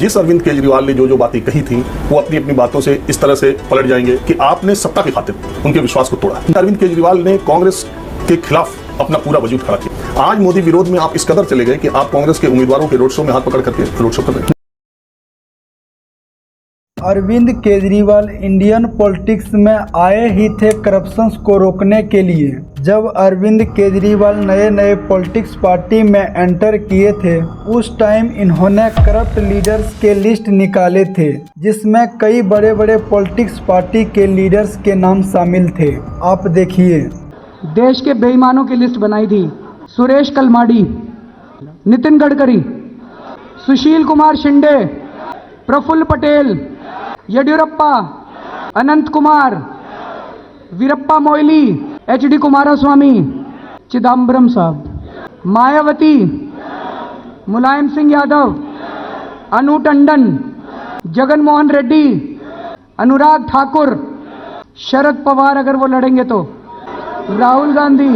जिस अरविंद केजरीवाल ने जो बातें कही थी वो अपनी अपनी बातों से इस तरह से पलट जाएंगे कि आपने सत्ता की खातिर उनके विश्वास को तोड़ा। अरविंद केजरीवाल ने कांग्रेस के खिलाफ अपना पूरा वजूद खड़ा किया। आज मोदी विरोध में आप इस कदर चले गए कि आप कांग्रेस के उम्मीदवारों के रोड शो में हाथ पकड़ करके रोड शो कर रहे हैं। अरविंद केजरीवाल इंडियन पॉलिटिक्स में आए ही थे करप्शन को रोकने के लिए। जब अरविंद केजरीवाल नए नए पॉलिटिक्स पार्टी में एंटर किए थे उस टाइम इन्होंने करप्ट लीडर्स के लिस्ट निकाले थे, जिसमें कई बड़े बड़े पॉलिटिक्स पार्टी के लीडर्स के नाम शामिल थे। आप देखिए, देश के बेईमानों की लिस्ट बनाई थी। सुरेश कलमाडी, नितिन गडकरी, सुशील कुमार शिंदे, प्रफुल्ल पटेल, येडियुरप्पा, अनंत कुमार, वीरप्पा मोइली, एचडी कुमारस्वामी, चिदम्बरम साहब, मायावती, मुलायम सिंह यादव, अनु टंडन, जगन मोहन रेड्डी, अनुराग ठाकुर, शरद पवार अगर वो लड़ेंगे तो, राहुल गांधी।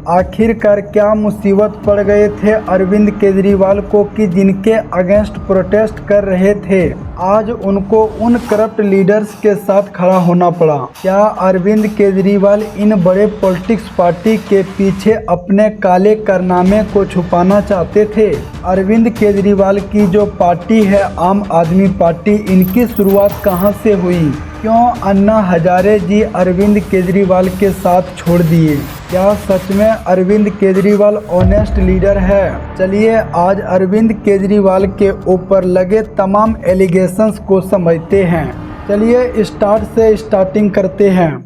आखिरकार क्या मुसीबत पड़ गए थे अरविंद केजरीवाल को कि जिनके अगेंस्ट प्रोटेस्ट कर रहे थे आज उनको उन करप्ट लीडर्स के साथ खड़ा होना पड़ा। क्या अरविंद केजरीवाल इन बड़े पॉलिटिक्स पार्टी के पीछे अपने काले कारनामे को छुपाना चाहते थे? अरविंद केजरीवाल की जो पार्टी है आम आदमी पार्टी, इनकी शुरुआत कहां से हुई? क्यों अन्ना हजारे जी अरविंद केजरीवाल के साथ छोड़ दिए? क्या सच में अरविंद केजरीवाल ऑनेस्ट लीडर है? चलिए आज अरविंद केजरीवाल के ऊपर लगे तमाम एलिगेशंस को समझते हैं। चलिए स्टार्टिंग करते हैं।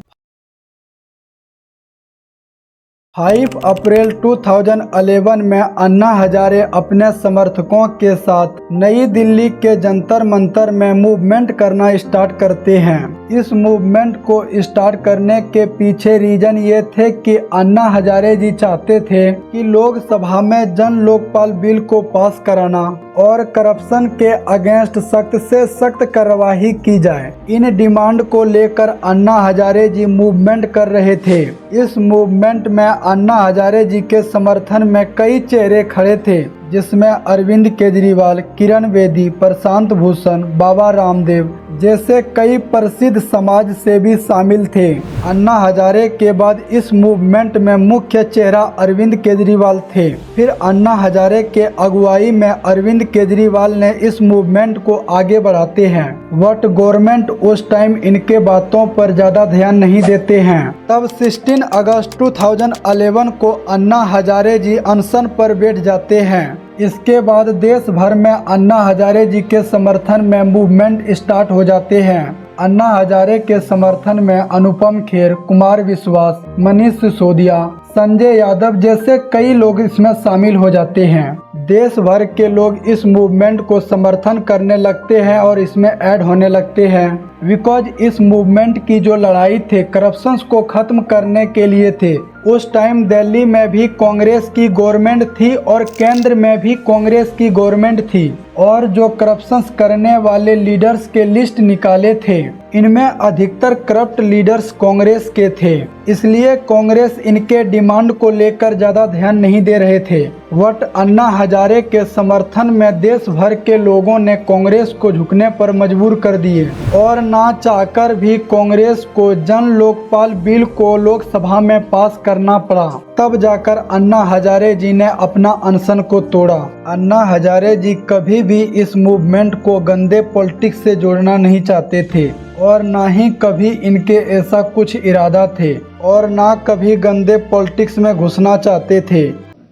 5 अप्रैल 2011 में अन्ना हजारे अपने समर्थकों के साथ नई दिल्ली के जंतर मंतर में मूवमेंट करना स्टार्ट करते हैं। इस मूवमेंट को स्टार्ट करने के पीछे रीजन ये थे कि अन्ना हजारे जी चाहते थे कि लोकसभा में जन लोकपाल बिल को पास कराना और करप्शन के अगेंस्ट सख्त से सख्त कार्रवाई की जाए। इन डिमांड को लेकर अन्ना हजारे जी मूवमेंट कर रहे थे। इस मूवमेंट में अन्ना हजारे जी के समर्थन में कई चेहरे खड़े थे, जिसमें अरविंद केजरीवाल, किरण बेदी, प्रशांत भूषण, बाबा रामदेव जैसे कई प्रसिद्ध समाज सेवी शामिल थे। अन्ना हजारे के बाद इस मूवमेंट में मुख्य चेहरा अरविंद केजरीवाल थे। फिर अन्ना हजारे के अगुवाई में अरविंद केजरीवाल ने इस मूवमेंट को आगे बढ़ाते हैं। बट गवर्नमेंट उस टाइम इनके बातों पर ज्यादा ध्यान नहीं देते हैं। तब 16 अगस्त 2011 को अन्ना हजारे जी अनशन पर बैठ जाते हैं। इसके बाद देश भर में अन्ना हजारे जी के समर्थन में मूवमेंट स्टार्ट हो जाते हैं। अन्ना हजारे के समर्थन में अनुपम खेर, कुमार विश्वास, मनीष सिसोदिया, संजय यादव जैसे कई लोग इसमें शामिल हो जाते हैं। देश भर के लोग इस मूवमेंट को समर्थन करने लगते हैं और इसमें ऐड होने लगते हैं। बिकॉज इस मूवमेंट की जो लड़ाई थे करप्शन को खत्म करने के लिए थे। उस टाइम दिल्ली में भी कांग्रेस की गवर्नमेंट थी और केंद्र में भी कांग्रेस की गवर्नमेंट थी और जो करप्शन करने वाले लीडर्स के लिस्ट निकाले थे इनमें अधिकतर करप्ट लीडर्स कांग्रेस के थे। इसलिए कांग्रेस इनके डिमांड को लेकर ज्यादा ध्यान नहीं दे रहे थे। बट अन्ना हजारे के समर्थन में देश भर के लोगों ने कांग्रेस को झुकने पर मजबूर कर दिए और ना चाहकर भी कांग्रेस को जन लोकपाल बिल को लोकसभा में पास करना पड़ा। तब जाकर अन्ना हजारे जी ने अपना अनशन को तोड़ा। अन्ना हजारे जी कभी भी इस मूवमेंट को गंदे पॉलिटिक्स से जोड़ना नहीं चाहते थे और ना ही कभी इनके ऐसा कुछ इरादा थे और ना कभी गंदे पॉलिटिक्स में घुसना चाहते थे।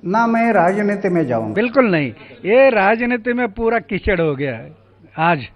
ना मैं राजनीति में जाऊंगा। बिल्कुल नहीं, ये राजनीति में पूरा कीचड़ हो गया है आज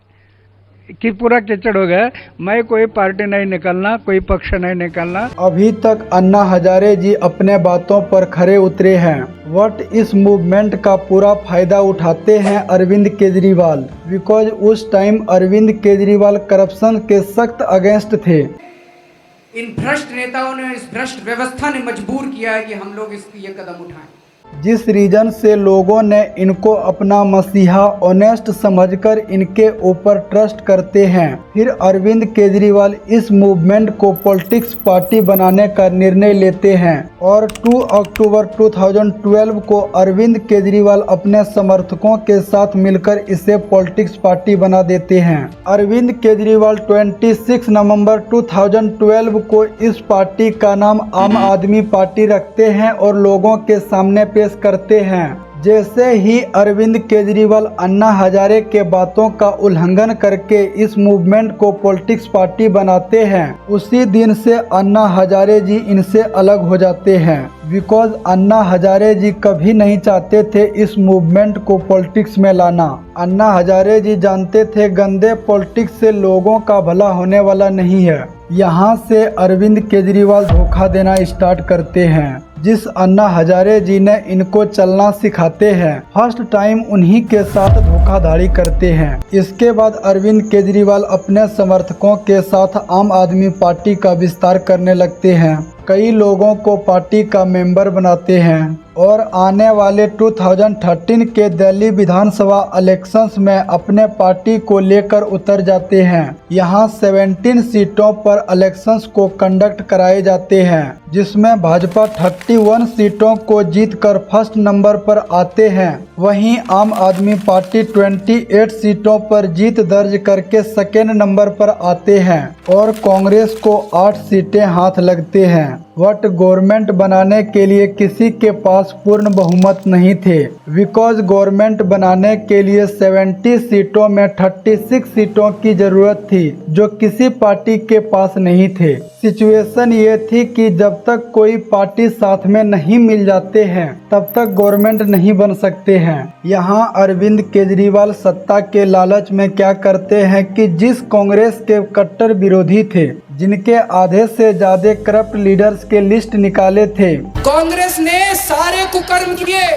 कि पूरा कीचड़ हो गया। मैं कोई पार्टी नहीं निकलना, कोई पक्ष नहीं निकलना। अभी तक अन्ना हजारे जी अपने बातों पर खरे उतरे हैं। बट इस मूवमेंट का पूरा फायदा उठाते हैं अरविंद केजरीवाल। बिकॉज उस टाइम अरविंद केजरीवाल करप्शन के सख्त अगेंस्ट थे। इन भ्रष्ट नेताओं ने, इस भ्रष्ट व्यवस्था ने मजबूर किया है कि हम लोग ये कदम उठाएं। जिस रीजन से लोगों ने इनको अपना मसीहा ऑनेस्ट समझकर इनके ऊपर ट्रस्ट करते हैं। फिर अरविंद केजरीवाल इस मूवमेंट को पॉलिटिक्स पार्टी बनाने का निर्णय लेते हैं और 2 अक्टूबर 2012 को अरविंद केजरीवाल अपने समर्थकों के साथ मिलकर इसे पॉलिटिक्स पार्टी बना देते हैं। अरविंद केजरीवाल 26 नवंबर 2012 को इस पार्टी का नाम आम आदमी पार्टी रखते हैं और लोगों के सामने पेश करते हैं। जैसे ही अरविंद केजरीवाल अन्ना हजारे के बातों का उल्लंघन करके इस मूवमेंट को पॉलिटिक्स पार्टी बनाते हैं, उसी दिन से अन्ना हजारे जी इनसे अलग हो जाते हैं। बिकॉज अन्ना हजारे जी कभी नहीं चाहते थे इस मूवमेंट को पॉलिटिक्स में लाना। अन्ना हजारे जी जानते थे गंदे पॉलिटिक्स से लोगों का भला होने वाला नहीं है। यहाँ से अरविंद केजरीवाल धोखा देना स्टार्ट करते हैं। जिस अन्ना हजारे जी ने इनको चलना सिखाते हैं, फर्स्ट टाइम उन्हीं के साथ धोखाधड़ी करते हैं। इसके बाद अरविंद केजरीवाल अपने समर्थकों के साथ आम आदमी पार्टी का विस्तार करने लगते हैं। कई लोगों को पार्टी का मेंबर बनाते हैं और आने वाले 2013 के दिल्ली विधानसभा इलेक्शंस में अपने पार्टी को लेकर उतर जाते हैं। यहाँ 17 सीटों पर इलेक्शंस को कंडक्ट कराए जाते हैं, जिसमें भाजपा 31 सीटों को जीतकर फर्स्ट नंबर पर आते हैं। वहीं आम आदमी पार्टी 28 सीटों पर जीत दर्ज करके सेकेंड नंबर पर आते हैं और कांग्रेस को 8 सीटें हाथ लगते हैं। बट गवर्नमेंट बनाने के लिए किसी के पास पूर्ण बहुमत नहीं थे। बिकॉज गवर्नमेंट बनाने के लिए 70 सीटों में 36 सीटों की जरूरत थी, जो किसी पार्टी के पास नहीं थे। सिचुएशन ये थी कि जब तक कोई पार्टी साथ में नहीं मिल जाते हैं, तब तक गवर्नमेंट नहीं बन सकते हैं। यहाँ अरविंद केजरीवाल सत्ता के लालच में क्या करते हैं कि जिस कांग्रेस के कट्टर विरोधी थे, जिनके आधे से ज्यादा करप्ट लीडर्स के लिस्ट निकाले थे, कांग्रेस ने सारे कुकर्म किए।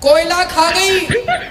कोयला खा गई,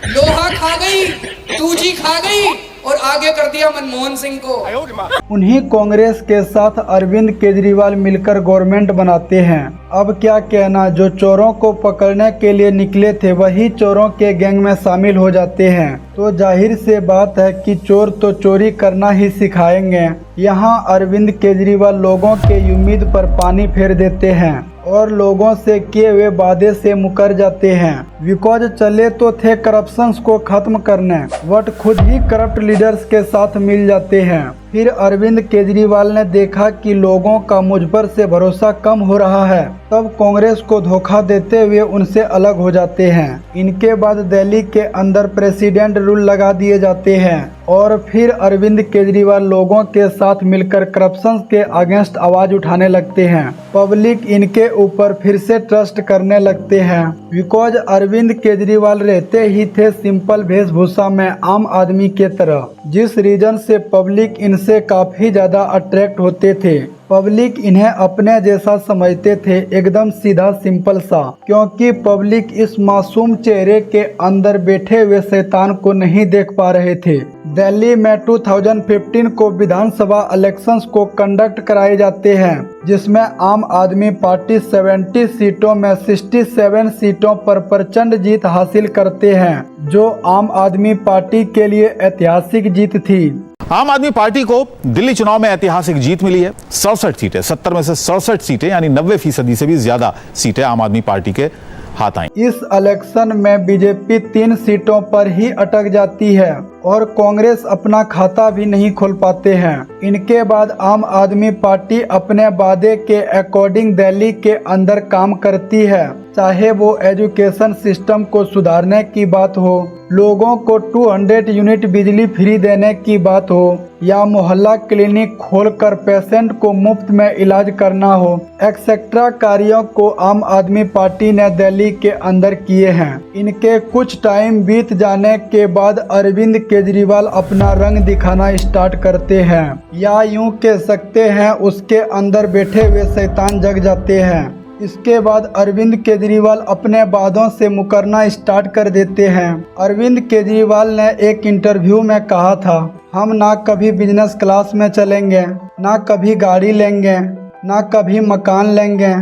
लोहा खा गई, 2G खा गई और आगे कर दिया मनमोहन सिंह को। उन्हीं कांग्रेस के साथ अरविंद केजरीवाल मिलकर गवर्नमेंट बनाते हैं। अब क्या कहना, जो चोरों को पकड़ने के लिए निकले थे वही चोरों के गैंग में शामिल हो जाते हैं। तो जाहिर से बात है कि चोर तो चोरी करना ही सिखाएंगे। यहाँ अरविंद केजरीवाल लोगों के उम्मीद पर पानी फेर देते हैं और लोगों से किए हुए वादे से मुकर जाते हैं। बिकॉज चले तो थे करप्शन को खत्म करने, बट खुद ही करप्ट लीडर्स के साथ मिल जाते हैं। फिर अरविंद केजरीवाल ने देखा कि लोगों का मुझ पर से भरोसा कम हो रहा है, तब कांग्रेस को धोखा देते हुए उनसे अलग हो जाते हैं। इनके बाद दिल्ली के अंदर प्रेसिडेंट रूल लगा दिए जाते हैं और फिर अरविंद केजरीवाल लोगों के साथ मिलकर करप्शन के अगेंस्ट आवाज उठाने लगते हैं। पब्लिक इनके ऊपर फिर से ट्रस्ट करने लगते हैं। बिकॉज अरविंद केजरीवाल रहते ही थे सिंपल वेशभूषा में आम आदमी के तरह, जिस रीजन से पब्लिक इनसे काफी ज्यादा अट्रैक्ट होते थे। पब्लिक इन्हें अपने जैसा समझते थे, एकदम सीधा सिंपल सा, क्योंकि पब्लिक इस मासूम चेहरे के अंदर बैठे हुए शैतान को नहीं देख पा रहे थे। दिल्ली में 2015 को विधानसभा इलेक्शंस को कंडक्ट कराए जाते हैं, जिसमें आम आदमी पार्टी 70 सीटों में 67 सीटों पर प्रचंड जीत हासिल करते हैं, जो आम आदमी पार्टी के लिए ऐतिहासिक जीत थी। आम आदमी पार्टी को दिल्ली चुनाव में ऐतिहासिक जीत मिली है। 67 सीटें, 70 में से 67 सीटें यानी 90% से भी ज्यादा सीटें आम आदमी पार्टी के हाथ आई। इस इलेक्शन में बीजेपी 3 सीटों पर ही अटक जाती है और कांग्रेस अपना खाता भी नहीं खोल पाते हैं। इनके बाद आम आदमी पार्टी अपने वादे के अकॉर्डिंग दिल्ली के अंदर काम करती है, चाहे वो एजुकेशन सिस्टम को सुधारने की बात हो, लोगों को 200 यूनिट बिजली फ्री देने की बात हो, या मोहल्ला क्लिनिक खोलकर पेशेंट को मुफ्त में इलाज करना हो। एक्सेट्रा कार्यों को आम आदमी पार्टी ने दिल्ली के अंदर किए हैं। इनके कुछ टाइम बीत जाने के बाद अरविंद केजरीवाल अपना रंग दिखाना स्टार्ट करते हैं, या यूं कह सकते हैं उसके अंदर बैठे हुए शैतान जग जाते हैं। इसके बाद अरविंद केजरीवाल अपने वादों से मुकरना स्टार्ट कर देते हैं। अरविंद केजरीवाल ने एक इंटरव्यू में कहा था, हम ना कभी बिजनेस क्लास में चलेंगे, ना कभी गाड़ी लेंगे, ना कभी मकान लेंगे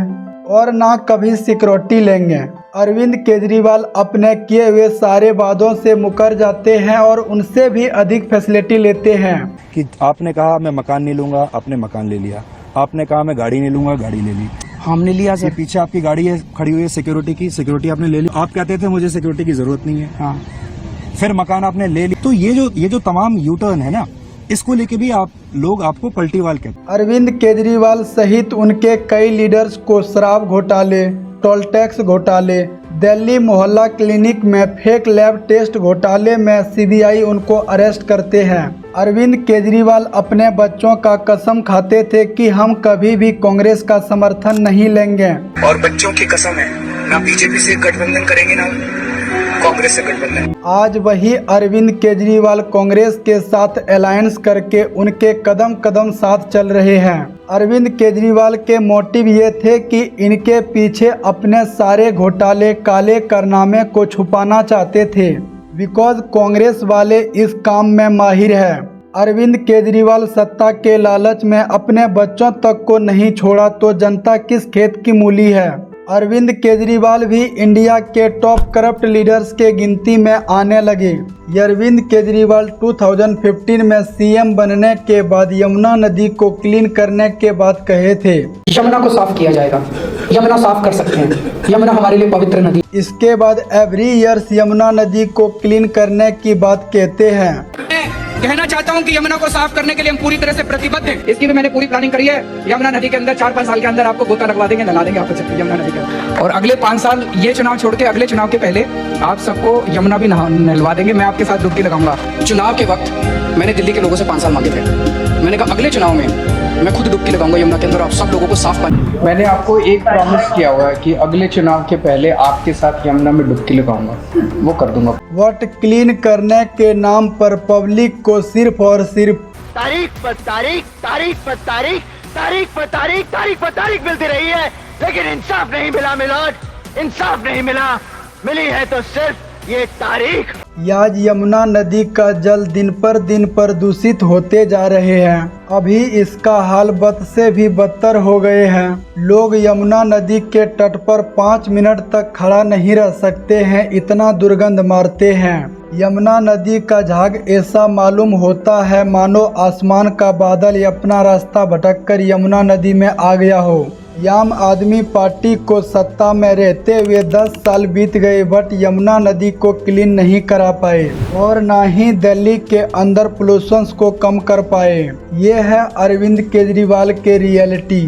और ना कभी सिक्योरिटी लेंगे। अरविंद केजरीवाल अपने किए हुए सारे वादों से मुकर जाते हैं और उनसे भी अधिक फैसिलिटी लेते हैं। कि आपने कहा मैं मकान नहीं लूंगा, आपने मकान ले लिया। आपने कहा मैं गाड़ी नहीं लूंगा, गाड़ी ले ली। हमने लिया सर। पीछे आपकी गाड़ी है खड़ी हुई है सिक्योरिटी की, सिक्योरिटी आपने ले ली। आप कहते थे मुझे सिक्योरिटी की जरूरत नहीं है। हाँ। फिर मकान आपने ले ली। तो ये जो तमाम यू टर्न है ना, इसको लेके भी आप लोग आपको पलटीवाल कहते हैं। अरविंद केजरीवाल सहित उनके कई लीडर्स को शराब घोटाले, टोल टैक्स घोटाले, दिल्ली मोहल्ला क्लिनिक में फेक लैब टेस्ट घोटाले में सीबीआई उनको अरेस्ट करते हैं। अरविंद केजरीवाल अपने बच्चों का कसम खाते थे कि हम कभी भी कांग्रेस का समर्थन नहीं लेंगे और बच्चों की कसम है ना बीजेपी से गठबंधन करेंगे ना कांग्रेस से गठबंधन। आज वही अरविंद केजरीवाल कांग्रेस के साथ अलायंस करके उनके कदम कदम साथ चल रहे हैं। अरविंद केजरीवाल के मोटिव ये थे कि इनके पीछे अपने सारे घोटाले काले कारनामे को छुपाना चाहते थे, बिकॉज कांग्रेस वाले इस काम में माहिर है। अरविंद केजरीवाल सत्ता के लालच में अपने बच्चों तक को नहीं छोड़ा तो जनता किस खेत की मूली है। अरविंद केजरीवाल भी इंडिया के टॉप करप्ट लीडर्स के गिनती में आने लगे। अरविंद केजरीवाल 2015 में सीएम बनने के बाद यमुना नदी को क्लीन करने के बाद कहे थे, यमुना को साफ किया जाएगा, यमुना साफ कर सकते हैं, यमुना हमारे लिए पवित्र नदी। इसके बाद एवरी ईयर यमुना नदी को क्लीन करने की बात कहते हैं। कहना चाहता हूं कि यमुना को साफ करने के लिए हम पूरी तरह से प्रतिबद्ध हैं। इसकी भी मैंने पूरी प्लानिंग करी है। यमुना नदी के अंदर 4-5 साल के अंदर आपको गोता लगवा देंगे, नला देंगे आपको यमुना नदी का। और अगले 5 साल ये चुनाव छोड़ के अगले चुनाव के पहले आप सबको यमुना भी नहलवा देंगे। मैं आपके साथ डुबकी लगाऊंगा। चुनाव के वक्त मैंने दिल्ली के लोगों से 5 साल मांगे थे। मैंने कहा अगले चुनाव में मैं खुद डुबकी लगाऊंगा यमुना के अंदर, आप सब लोगों को साफ पानी। मैंने आपको एक प्रॉमिस किया हुआ है कि अगले चुनाव के पहले आपके साथ यमुना में डुबकी लगाऊंगा, वो कर दूंगा। वोट क्लीन करने के नाम पर पब्लिक को सिर्फ और सिर्फ तारीख पर तारीख, तारीख पर तारीख, तारीख पर तारीख, तारीख पर तारीख मिलती रही है, लेकिन इंसाफ नहीं मिला मिलोड, इंसाफ नहीं मिला। मिली है तो सिर्फ ये तारीख। आज यमुना नदी का जल दिन पर दूषित होते जा रहे हैं। अभी इसका हाल बद से भी बदतर हो गए हैं। लोग यमुना नदी के तट पर 5 मिनट तक खड़ा नहीं रह सकते हैं, इतना दुर्गंध मारते हैं। यमुना नदी का झाग ऐसा मालूम होता है मानो आसमान का बादल अपना रास्ता भटक कर यमुना नदी में आ गया हो। आम आदमी पार्टी को सत्ता में रहते हुए 10 साल बीत गए, बट यमुना नदी को क्लीन नहीं करा पाए और ना ही दिल्ली के अंदर पोल्यूशन को कम कर पाए। ये है अरविंद केजरीवाल के रियलिटी।